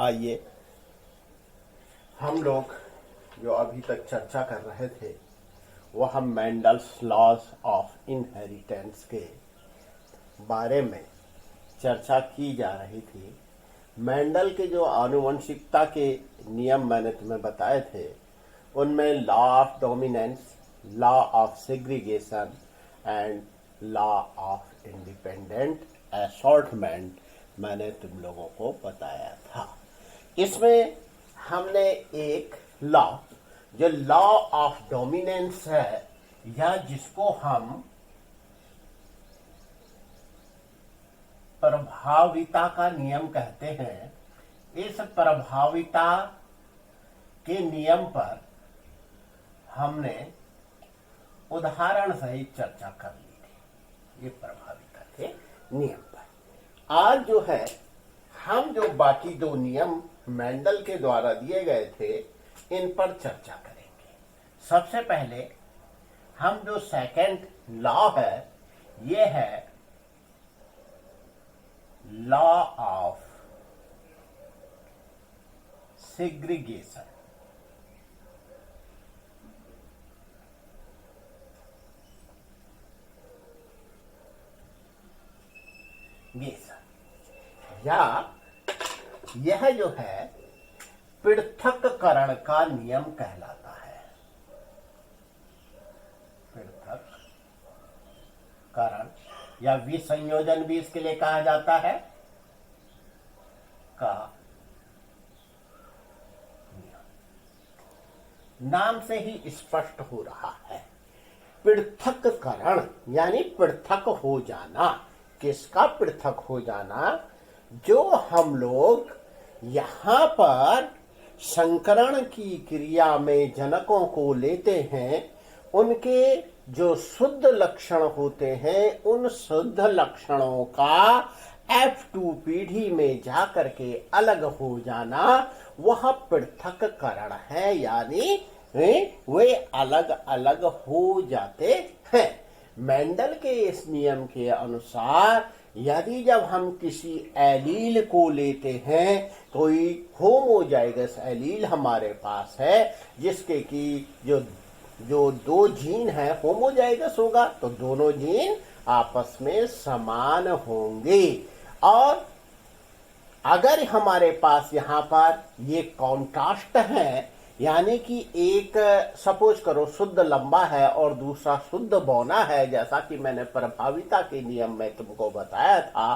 आइए हम लोग जो अभी तक चर्चा कर रहे थे वह मेंडल्स लॉज ऑफ इनहेरिटेंस के बारे में चर्चा की जा रही थी। मेंडल के जो आनुवंशिकता के नियम मैंने तुम्हें बताए थे उनमें law of dominance, law of segregation and law of independent assortment मैंने तुम लोगों को बताया था। इसमें हमने एक लॉ, जो लॉ ऑफ डोमिनेंस है या जिसको हम प्रभाविता का नियम कहते हैं, इस प्रभाविता के नियम पर हमने उदाहरण सहित चर्चा कर ली थी। ये प्रभाविता के नियम पर आज जो है हम जो बाकी दो नियम मेंडल के द्वारा दिए गए थे इन पर चर्चा करेंगे। सबसे पहले हम जो सेकंड लॉ है ये है लॉ ऑफ सेग्रीगेशन। या यह जो है पृथक्करण का नियम कहलाता है। पृथक्करण या विसंयोजन भी इसके लिए कहा जाता है का नियम। नाम से ही स्पष्ट हो रहा है, पृथक्करण यानी पृथक हो जाना। किसका पृथक हो जाना? जो हम लोग यहां पर संकरण की क्रिया में जनकों को लेते हैं उनके जो शुद्ध लक्षण होते हैं उन शुद्ध लक्षणों का F2 पीढ़ी में जाकर के अलग हो जाना वह पृथक्करण है, यानी वे अलग अलग हो जाते हैं। मेंडल के इस नियम के अनुसार यदि जब हम किसी एलील को लेते हैं, कोई होमोजाइगस एलील हमारे पास है जिसके कि जो दो जीन है होमोजाइगस होगा तो दोनों जीन आपस में समान होंगे। और अगर हमारे पास यहाँ पर ये कॉन्ट्रास्ट है, यानी कि एक सपोज करो शुद्ध लंबा है और दूसरा शुद्ध बौना है, जैसा कि मैंने प्रभाविता के नियम में तुमको बताया था,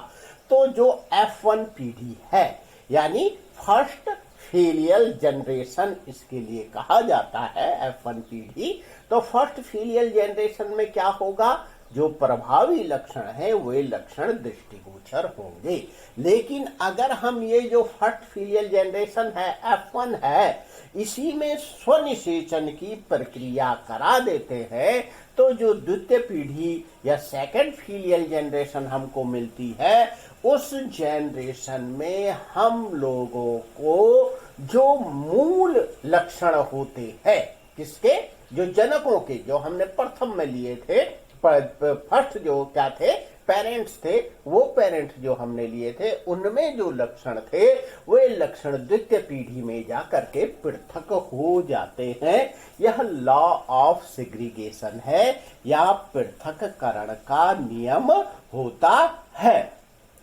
तो जो F1 पीढ़ी है यानी फर्स्ट फीलियल जनरेशन इसके लिए कहा जाता है F1 पीढ़ी। तो फर्स्ट फीलियल जनरेशन में क्या होगा? जो प्रभावी लक्षण है वे लक्षण दृष्टिगोचर होंगे। लेकिन अगर हम ये जो फर्स्ट फीलियल जनरेशन है F1 है इसी में स्वनिषेचन की प्रक्रिया करा देते हैं तो जो द्वितीय पीढ़ी या सेकंड फीलियल जनरेशन हमको मिलती है उस जनरेशन में हम लोगों को जो मूल लक्षण होते हैं किसके? जो जनकों के, जो हमने प्रथम में लिए थे, फर्स्ट जो क्या थे पेरेंट्स थे, वो पेरेंट्स जो हमने लिए थे उनमें जो लक्षण थे वे लक्षण द्वितीय पीढ़ी में जाकर के पृथक हो जाते हैं। यह लॉ ऑफ सेग्रीगेशन है या पृथक्करण का नियम होता है।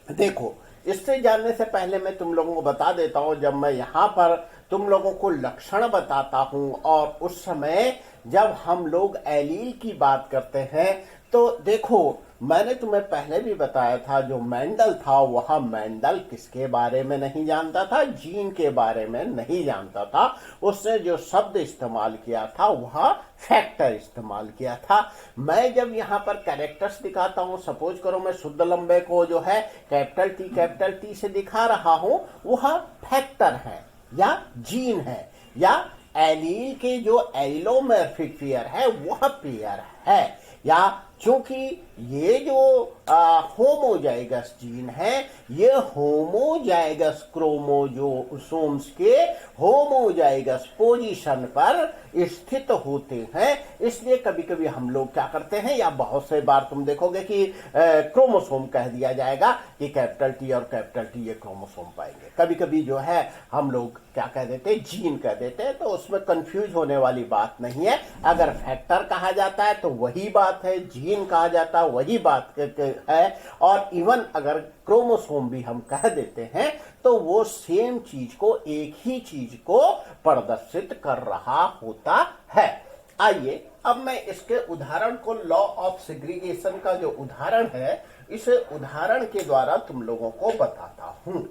देखो, इससे जानने से पहले मैं तुम लोगों को बता देता हूं, जब मैं यहाँ पर तुम लोगों को लक्षण बताता हूं और उस समय जब हम लोग एलील की बात करते हैं तो देखो मैंने तुम्हें पहले भी बताया था जो मेंडल था वह मेंडल किसके बारे में नहीं जानता था? जीन के बारे में नहीं जानता था। उसने जो शब्द इस्तेमाल किया था वह फैक्टर इस्तेमाल किया था। मैं जब यहाँ पर कैरेक्टर्स दिखाता हूँ, सपोज करो मैं शुद्ध लंबे को जो है कैपिटल टी से दिखा रहा हूँ, वह फैक्टर है या जीन है, या एलील के जो एलिलोमॉर्फिक पेयर है वह पेयर है, या क्योंकि ये जो होमोजाइगस जीन है, ये होमोजाइगस क्रोमोसोम्स के होमोजाइगस पोजीशन पर स्थित होते हैं। इसलिए कभी कभी हम लोग क्या करते हैं, या बहुत से बार तुम देखोगे कि क्रोमोसोम कह दिया जाएगा कि कैपिटल टी और कैपिटल टी ये क्रोमोसोम पाएंगे। कभी कभी जो है हम लोग क्या कह देते हैं, जीन कह देते हैं, तो उसमें कंफ्यूज होने वाली बात नहीं है। अगर फैक्टर कहा जाता है तो वही बात है, जीन कहा जाता है वही बात है, और इवन अगर क्रोमोसोम भी हम कह देते हैं तो वो सेम चीज को, एक ही चीज को प्रदर्शित कर रहा होता है। आइए अब मैं इसके उदाहरण को, लॉ ऑफ सेग्रीगेशन का जो उदाहरण है, इस उदाहरण के द्वारा तुम लोगों को बताता हूं।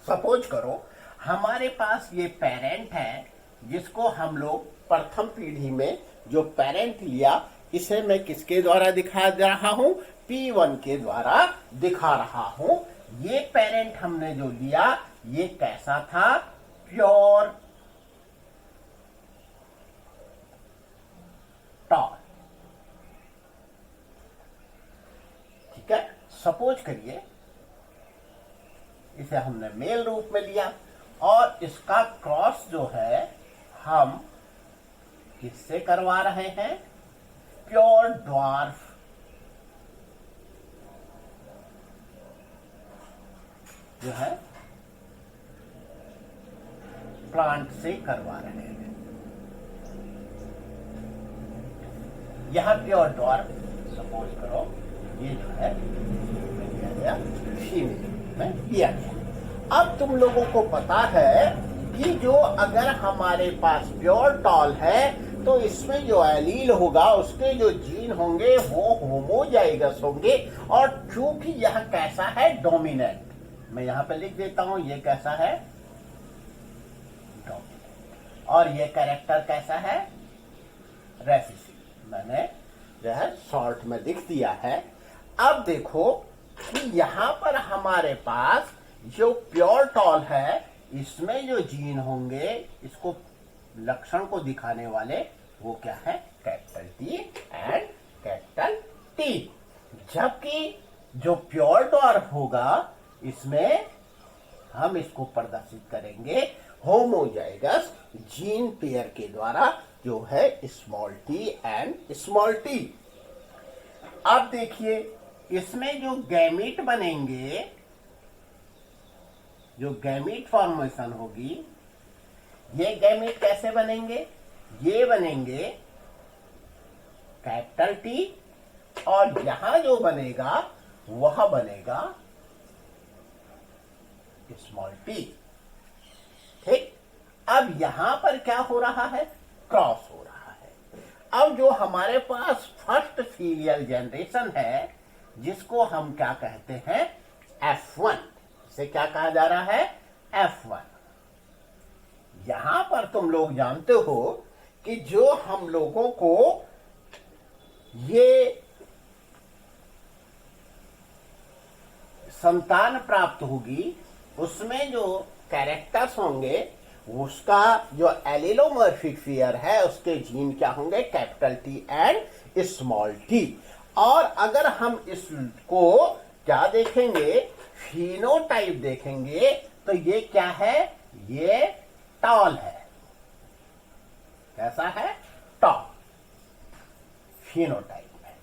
सपोज करो हमारे पास ये पेरेंट है, जिसको हम लोग प्रथम पीढ़ी में जो पेरेंट लिया, इसे मैं किसके द्वारा दिखा रहा हूं, P1 के द्वारा दिखा रहा हूं। ये पेरेंट हमने जो लिया, ये कैसा था, प्योर टॉल। ठीक है, सपोज करिए इसे हमने मेल रूप में लिया, और इसका क्रॉस जो है हम किससे करवा रहे हैं, प्योर ड्वार्फ जो है प्लांट से करवा रहे हैं। यह प्योर ड्वार्फ सपोज करो ये जो है लिया गया, फीमेल में लिया गया। अब तुम लोगों को पता है कि जो अगर हमारे पास प्योर टॉल है तो इसमें जो एलील होगा, उसके जो जीन होंगे वो होमोजाइगस होंगे। और चूंकि यह कैसा है, डोमिनेंट, मैं यहां पे लिख देता हूं, ये कैसा है, डोमिनेंट। और ये कैरेक्टर कैसा है, रेसिसिव, मैंने जो है शॉर्ट में लिख दिया है। अब देखो कि यहां पर हमारे पास जो प्योर टॉल है, इसमें जो जीन होंगे, इसको लक्षण को दिखाने वाले, वो क्या है, capital T and capital T. जबकि जो प्योर डॉर्फ होगा, इसमें हम इसको प्रदर्शित करेंगे होमोजाइगस जीन पेयर के द्वारा, जो है small T and small T. अब देखिए इसमें जो गैमीट बनेंगे, जो गैमीट फॉर्मेशन होगी, ये गैमीट कैसे बनेंगे, ये बनेंगे कैपिटल टी, और यहां जो बनेगा वह बनेगा स्मॉल टी। ठीक, अब यहां पर क्या हो रहा है, क्रॉस हो रहा है। अब जो हमारे पास फर्स्ट सीरियल जनरेशन है, जिसको हम क्या कहते हैं, F1, इसे क्या कहा जा रहा है, F1। यहां पर तुम लोग जानते हो कि जो हम लोगों को ये संतान प्राप्त होगी, उसमें जो कैरेक्टर्स होंगे, उसका जो एलिलोमॉर्फिक पेयर है, उसके जीन क्या होंगे, capital T and small T. और अगर हम इसको क्या देखेंगे, फिनोटाइप देखेंगे, तो ये क्या है, ये टॉल है। कैसा है, टॉल, फिनोटाइप में।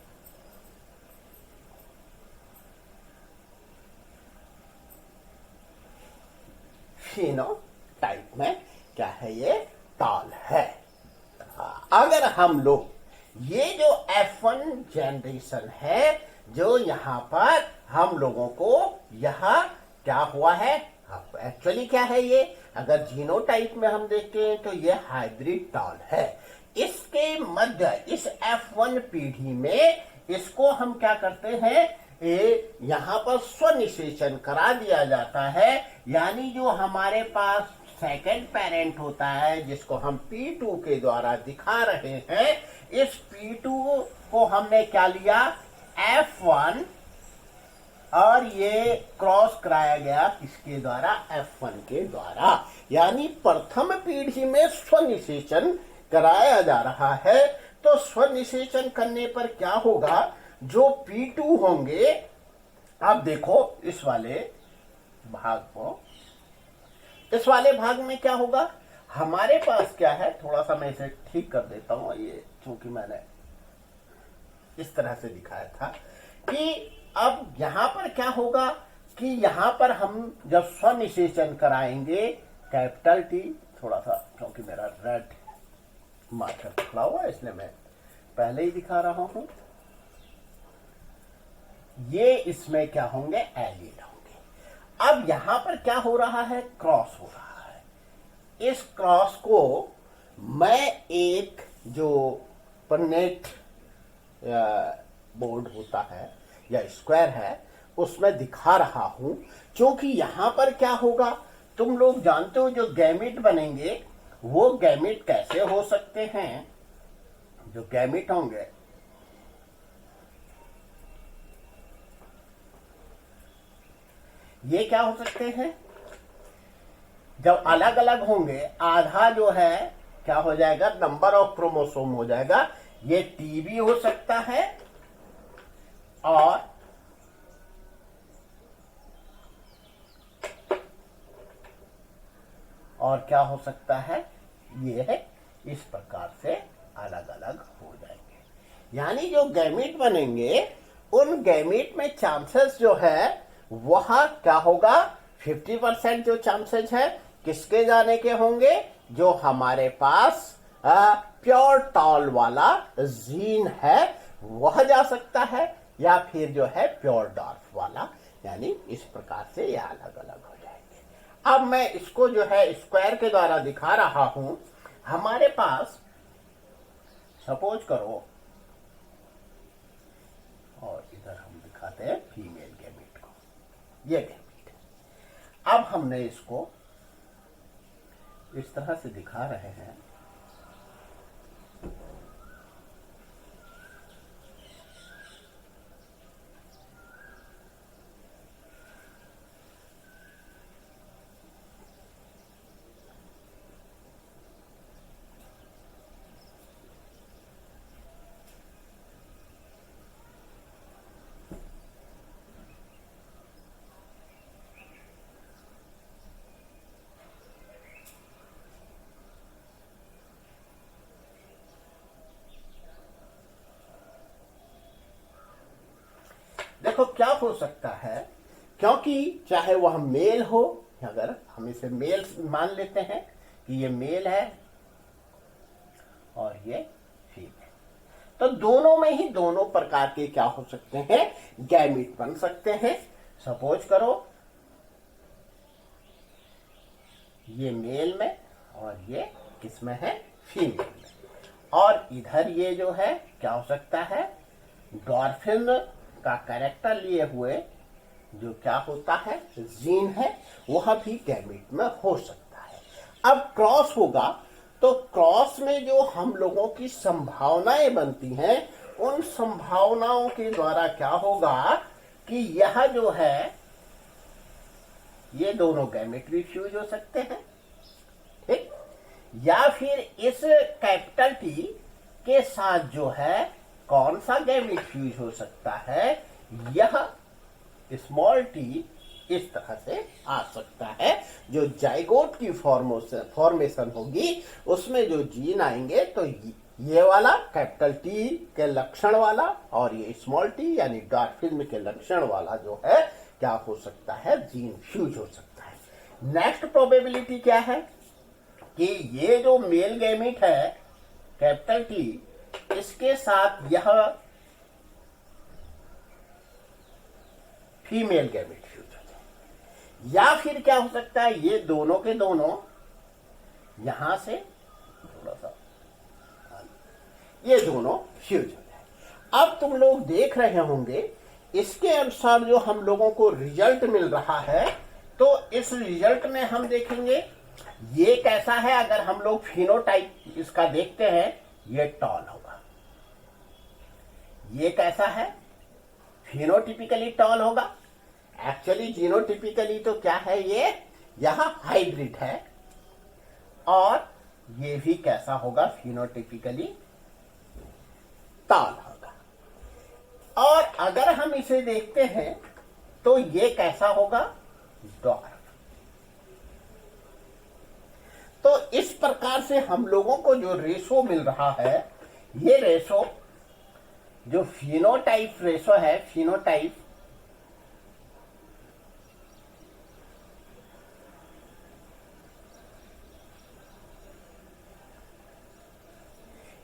फिनोटाइप में क्या है, ये टॉल है। अगर हम लोग ये जो F1 जनरेशन है, जो यहाँ पर हम लोगों को यहाँ क्या हुआ है, एक्चुअली क्या है ये, अगर जीनोटाइप में हम देखते हैं तो ये हाइब्रिड टॉल है। इसके मध्य, इस F1 पीढ़ी में इसको हम क्या करते हैं, यहाँ पर स्वनिषेचन करा दिया जाता है। यानी जो हमारे पास सेकंड पेरेंट होता है, जिसको हम P2 के द्वारा दिखा रहे हैं, इस P2 को हमने क्या लिया, F1, और ये क्रॉस कराया गया किसके द्वारा, F1 के द्वारा। यानी प्रथम पीढ़ी में स्वनिषेचन कराया जा रहा है। तो स्वनिषेचन करने पर क्या होगा, जो P2 होंगे, अब देखो इस वाले भाग को, इस वाले भाग में क्या होगा, हमारे पास क्या है, थोड़ा सा मैं इसे ठीक कर देता हूं, ये क्योंकि मैंने इस तरह से दिखाया था कि अब यहां पर क्या होगा कि यहां पर हम जब स्वनिषेचन कराएंगे कैपिटल टी, थोड़ा सा क्योंकि मेरा रेड मार्कर खड़ा हुआ है इसलिए मैं पहले ही दिखा रहा हूं, ये इसमें क्या होंगे, एलिड होंगे। अब यहां पर क्या हो रहा है, क्रॉस हो रहा है। इस क्रॉस को मैं एक जो परनेट बोर्ड होता है या स्क्वायर है उसमें दिखा रहा हूं, क्योंकि यहां पर क्या होगा, तुम लोग जानते हो जो गैमेट बनेंगे वो गैमेट कैसे हो सकते हैं, जो गैमेट होंगे ये क्या हो सकते हैं, जब अलग अलग होंगे, आधा जो है क्या हो जाएगा, नंबर ऑफ क्रोमोसोम हो जाएगा, ये टी भी हो सकता है और क्या हो सकता है, ये है इस प्रकार से अलग अलग हो जाएंगे। यानी जो गैमेट बनेंगे उन गैमेट में चांसेस जो है वह क्या होगा, 50% जो चांसेस है किसके जाने के होंगे, जो हमारे पास प्योर टॉल वाला जीन है वह जा सकता है, या फिर जो है प्योर डॉर्फ वाला, यानी इस प्रकार से ये अलग अलग हो जाएंगे। अब मैं इसको जो है स्क्वायर के द्वारा दिखा रहा हूं। हमारे पास सपोज करो, और इधर हम दिखाते हैं फीमेल गैमेट को, ये गैमेट है। अब हमने इसको इस तरह से दिखा रहे हैं, देखो क्या हो सकता है, क्योंकि चाहे वह मेल हो, अगर हम इसे मेल मान लेते हैं कि ये मेल है और ये फीमेल, तो दोनों में ही दोनों प्रकार के क्या हो सकते हैं, गैमेट बन सकते हैं। सपोज करो ये मेल में और ये किसमें है, फीमेल में, और इधर ये जो है क्या हो सकता है, डॉल्फिन का कैरेक्टर लिए हुए जो क्या होता है, जीन है, वह भी गैमेट में हो सकता है। अब क्रॉस होगा तो क्रॉस में जो हम लोगों की संभावनाएं बनती हैं, उन संभावनाओं के द्वारा क्या होगा कि यह जो है, ये दोनों गैमेट भी फ्यूज हो सकते हैं, ठीक, या फिर इस कैपिटल टी के साथ जो है कौन सा गैमेट फ्यूज हो सकता है, यह स्मॉल टी इस तरह से आ सकता है। जो जाइगोट की फॉर्मेशन होगी उसमें जो जीन आएंगे, तो ये वाला कैपिटल टी के लक्षण वाला और ये स्मॉल टी यानी डॉल्फिन के लक्षण वाला जो है क्या हो सकता है, जीन फ्यूज हो सकता है। नेक्स्ट प्रोबेबिलिटी क्या है कि ये जो मेल गैमेट है कैपिटल टी, इसके साथ यह फीमेल गैमेट फ्यूज हो जाए, या फिर क्या हो सकता है, ये दोनों के दोनों यहां से थोड़ा सा ये दोनों फ्यूज हो जाए। अब तुम लोग देख रहे होंगे इसके अनुसार जो हम लोगों को रिजल्ट मिल रहा है, तो इस रिजल्ट में हम देखेंगे ये कैसा है। अगर हम लोग फिनोटाइप इसका देखते हैं, ये टॉल होगा। ये कैसा है, फिनोटिपिकली टॉल होगा। एक्चुअली जीनोटिपिकली तो क्या है, ये यहां हाइब्रिड है, और ये भी कैसा होगा, फिनोटिपिकली टॉल होगा। और अगर हम इसे देखते हैं तो ये कैसा होगा, डॉर्फ। तो इस प्रकार से हम लोगों को जो रेशो मिल रहा है, ये रेशो जो फिनोटाइप रेशो है, फिनोटाइप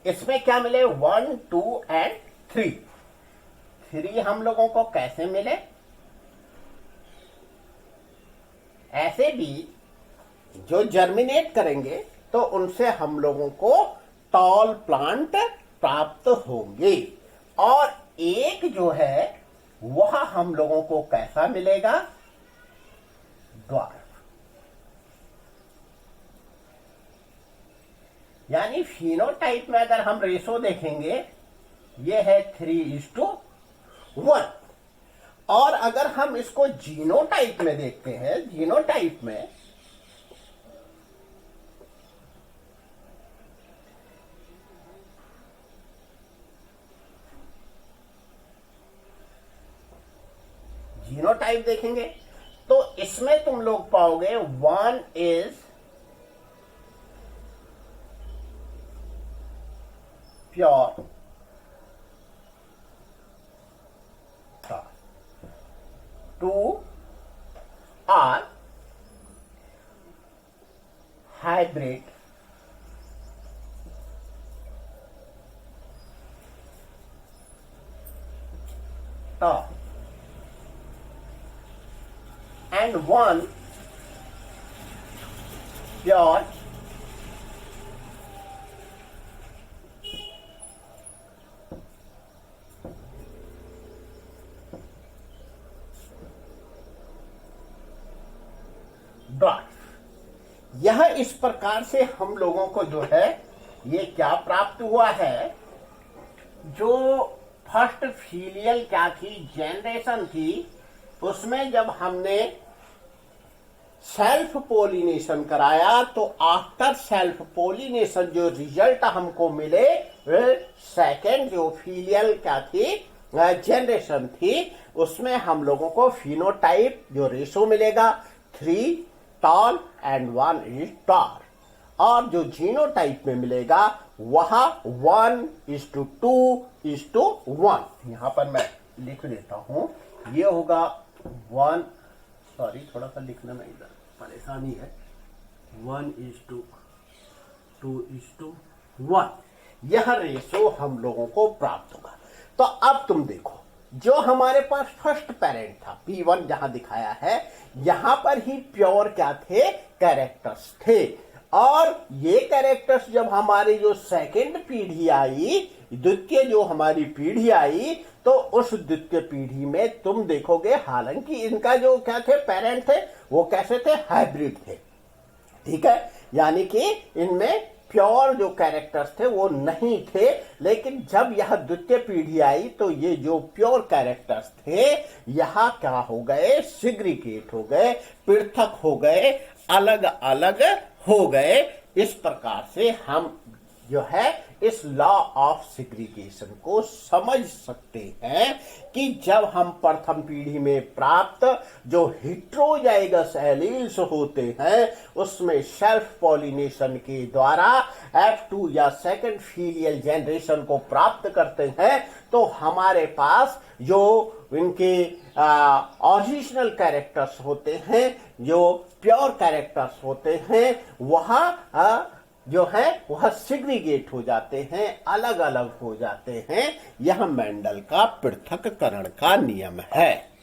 इसमें क्या मिले, 1, 2 एंड 3। 3 हम लोगों को कैसे मिले, ऐसे भी जो जर्मिनेट करेंगे तो उनसे हम लोगों को टॉल प्लांट प्राप्त होंगे। और एक जो है वह हम लोगों को कैसा मिलेगा, ड्वार्फ। यानी फिनोटाइप में अगर हम रेशो देखेंगे, ये है 3:1। और अगर हम इसको जीनोटाइप में देखते हैं, जीनोटाइप में जीनोटाइप देखेंगे तो इसमें तुम लोग पाओगे 1 is pure, 2 are hybrid, and 1 pure dot. यह इस प्रकार से हम लोगों को जो है ये क्या प्राप्त हुआ है, जो फर्स्ट फीलियल क्या थी, जनरेशन थी, उसमें जब हमने सेल्फ पोलिनेशन कराया तो आफ्टर सेल्फ पोलिनेशन जो रिजल्ट हमको मिले, सेकेंड जो फीलियल क्या थी, जनरेशन थी, उसमें हम लोगों को फिनोटाइप जो रेशो मिलेगा 3 टॉल एंड 1 इज टॉर। और जो जीनोटाइप में मिलेगा वह 1:2:1। यहां पर मैं लिख देता हूं, ये होगा 1, सॉरी थोड़ा सा लिखने में इधर परेशानी है, 1:2:1। यह रेशो हम लोगों को प्राप्त होगा। तो अब तुम देखो, जो हमारे पास फर्स्ट पेरेंट था P1 जहां दिखाया है, यहां पर ही प्योर क्या थे, कैरेक्टर्स थे। और ये कैरेक्टर्स जब हमारी जो सेकेंड पीढ़ी आई, द्वितीय जो हमारी पीढ़ी आई, तो उस द्वितीय पीढ़ी में तुम देखोगे हालांकि इनका जो क्या थे, पेरेंट थे, वो कैसे थे, हाइब्रिड थे। ठीक है, यानी कि इनमें प्योर जो कैरेक्टर्स थे वो नहीं थे। लेकिन जब यह द्वितीय पीढ़ी आई तो ये जो प्योर कैरेक्टर्स थे यह क्या हो गए, सिग्रीगेट हो गए, पृथक हो गए, अलग अलग हो गए। इस प्रकार से हम जो है इस लॉ ऑफ सिग्रीगेशन को समझ सकते हैं कि जब हम प्रथम पीढ़ी में प्राप्त जो हेटेरोजाइगस एलील्स होते हैं उसमें सेल्फ पॉलिनेशन के द्वारा F2 या सेकंड फीलियल जनरेशन को प्राप्त करते हैं, तो हमारे पास जो इनके ओरिजिनल कैरेक्टर्स होते हैं, जो प्योर कैरेक्टर्स होते हैं, वह जो है वह सिग्रीगेट हो जाते हैं, अलग अलग हो जाते हैं। यह मेंडल का पृथक्करण का नियम है।